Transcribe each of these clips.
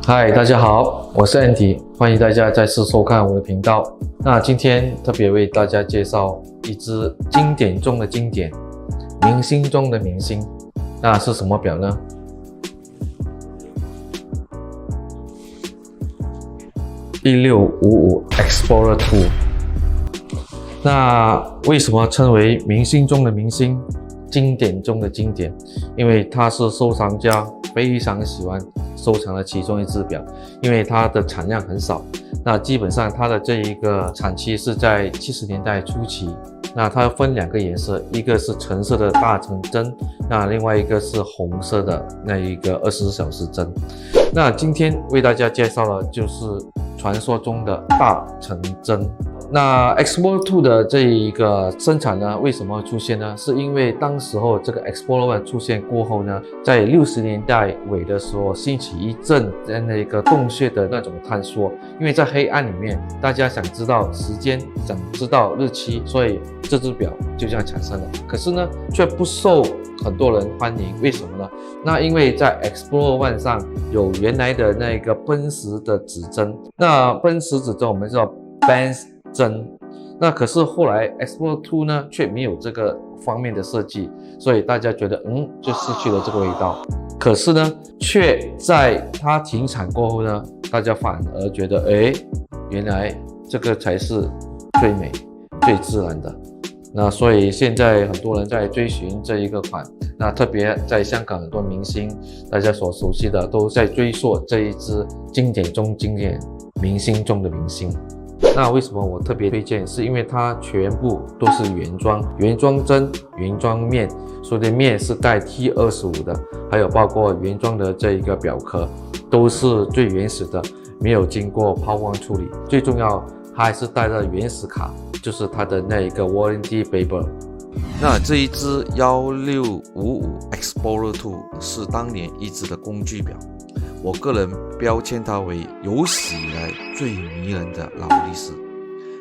嗨，大家好，我是 Andy， 欢迎大家再次收看我的频道。那今天特别为大家介绍一只经典中的经典，明星中的明星。那是什么表呢？1655 Explorer 2。那为什么称为明星中的明星，经典中的经典？因为它是收藏家非常喜欢收藏的其中一只表，因为它的产量很少。那基本上它的这一个产期是在70年代初期。那它分两个颜色，一个是橙色的大橙针，那另外一个是红色的那一个24小时针。那今天为大家介绍的就是传说中的大橙针。那 Explorer 2的这一个生产呢，为什么会出现呢？是因为当时候这个 Explorer 1出现过后呢，在60年代尾的时候，兴起一阵那个洞穴的那种探索。因为在黑暗里面，大家想知道时间，想知道日期，所以这只表就这样产生了。可是呢，却不受很多人欢迎，为什么呢？那因为在 Explorer 1上有原来的那个奔驰的指针，那奔驰指针我们知道 Benz 针，那可是后来 Explorer 2呢却没有这个方面的设计，所以大家觉得就失去了这个味道。可是呢，却在它停产过后呢，大家反而觉得原来这个才是最美最自然的。那所以现在很多人在追寻这一个款，那特别在香港很多明星，大家所熟悉的都在追溯这一支经典中经典，明星中的明星。那为什么我特别推荐？是因为它全部都是原装，原装针、原装面，所有的面是带 T25 的，还有包括原装的这一个表壳，都是最原始的，没有经过抛光处理。最重要，它还是带了原始卡，就是它的那一个 Warranty Paper。那这一只1655 Explorer 2是当年一只的工具表，我个人标签它为有史以来最迷人的劳力士。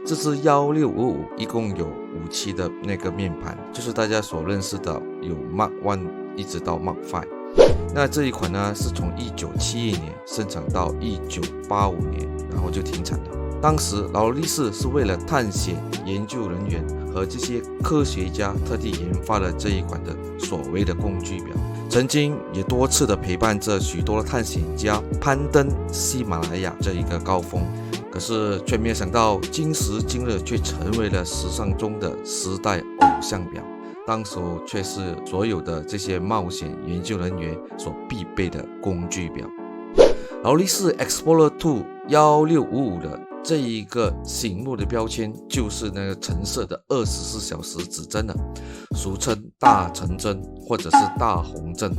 这只1655一共有5期的那个面盘，就是大家所认识的有 Mark 1一直到 Mark 5。那这一款呢是从1971年生产到1985年，然后就停产了。当时劳力士是为了探险研究人员和这些科学家特地研发了这一款的所谓的工具表，曾经也多次的陪伴着许多的探险家攀登喜马拉雅这一个高峰，可是却没有想到今时今日却成为了时尚中的时代偶像表，当时却是所有的这些冒险研究人员所必备的工具表。劳力士 Explorer 2 1655的这一个醒目的标签就是那个橙色的24小时指针了，俗称大橙针或者是大红针。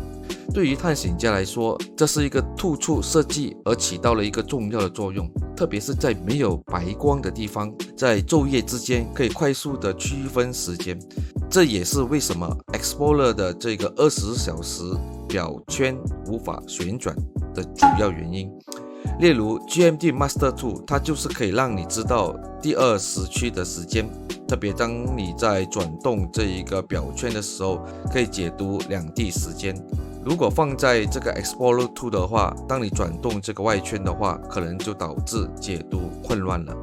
对于探险家来说，这是一个突出设计而起到了一个重要的作用，特别是在没有白光的地方，在昼夜之间可以快速的区分时间。这也是为什么 Explorer 的这个24小时表圈无法旋转的主要原因。例如 GMT Master 2， 它就是可以让你知道第二时区的时间，特别当你在转动这一个表圈的时候，可以解读两地时间。如果放在这个 Explorer 2的话，当你转动这个外圈的话，可能就导致解读混乱了。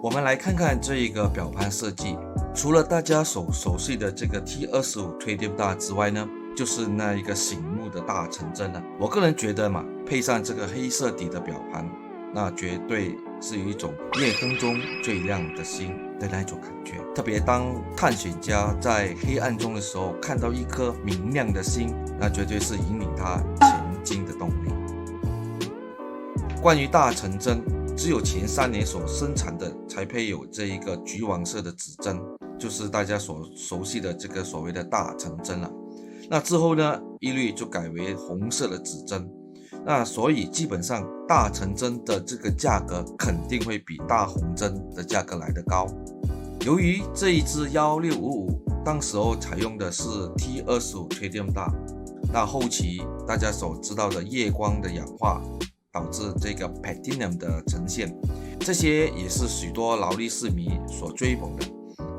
我们来看看这一个表盘设计，除了大家所熟悉的这个 T25 Tritium Star 之外呢，就是那一个醒目的大橙针了。我个人觉得嘛，配上这个黑色底的表盘，那绝对是有一种夜空中最亮的星的那种感觉。特别当探险家在黑暗中的时候，看到一颗明亮的星，那绝对是引领他前进的动力。关于大橙针，只有前3年所生产的才配有这一个橘黄色的指针，就是大家所熟悉的这个所谓的大橙针了。那之后呢，一律就改为红色的指针。那所以基本上大橙针的这个价格肯定会比大红针的价格来得高。由于这一支1655当时候采用的是 T25 Tritium Star， 那后期大家所知道的夜光的氧化导致这个 Platinum 的呈现，这些也是许多劳力士迷所追捧的。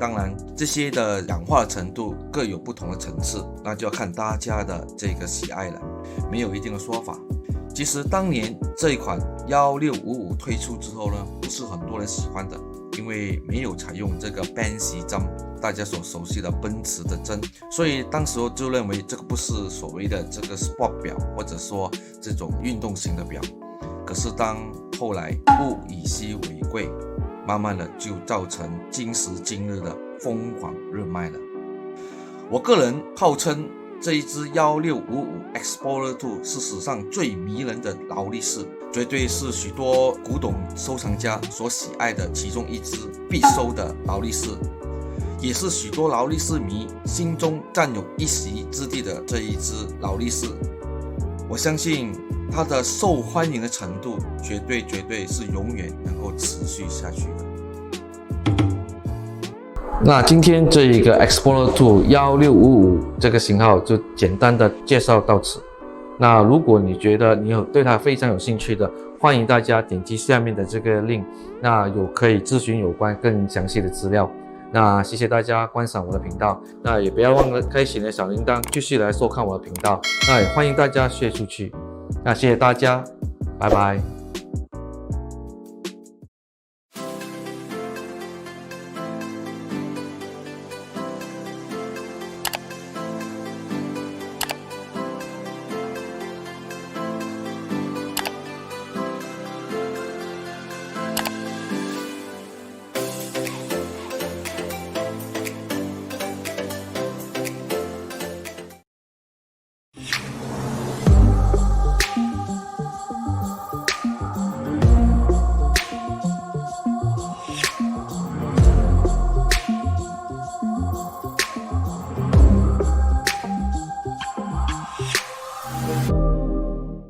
当然，这些的氧化程度各有不同的层次，那就要看大家的这个喜爱了，没有一定的说法。其实当年这一款1655推出之后呢，不是很多人喜欢的，因为没有采用这个 Benz 针，大家所熟悉的奔驰的针，所以当时就认为这个不是所谓的这个 Sport 表，或者说这种运动型的表。可是当后来物以稀为贵，慢慢的就造成今时今日的疯狂热卖了。我个人号称这一支1655 Explorer 2是史上最迷人的劳力士，绝对是许多古董收藏家所喜爱的其中一支必收的劳力士，也是许多劳力士迷心中占有一席之地的这一支劳力士。我相信它的受欢迎的程度绝对是永远能够持续下去的。那今天这一个 Explorer 2 1655这个型号就简单的介绍到此。那如果你觉得你对它非常有兴趣的，欢迎大家点击下面的这个 link， 那可以咨询有关更详细的资料。那谢谢大家观赏我的频道，那也不要忘了开启你的小铃铛，继续来收看我的频道。那也欢迎大家share出去。那谢谢大家，拜拜。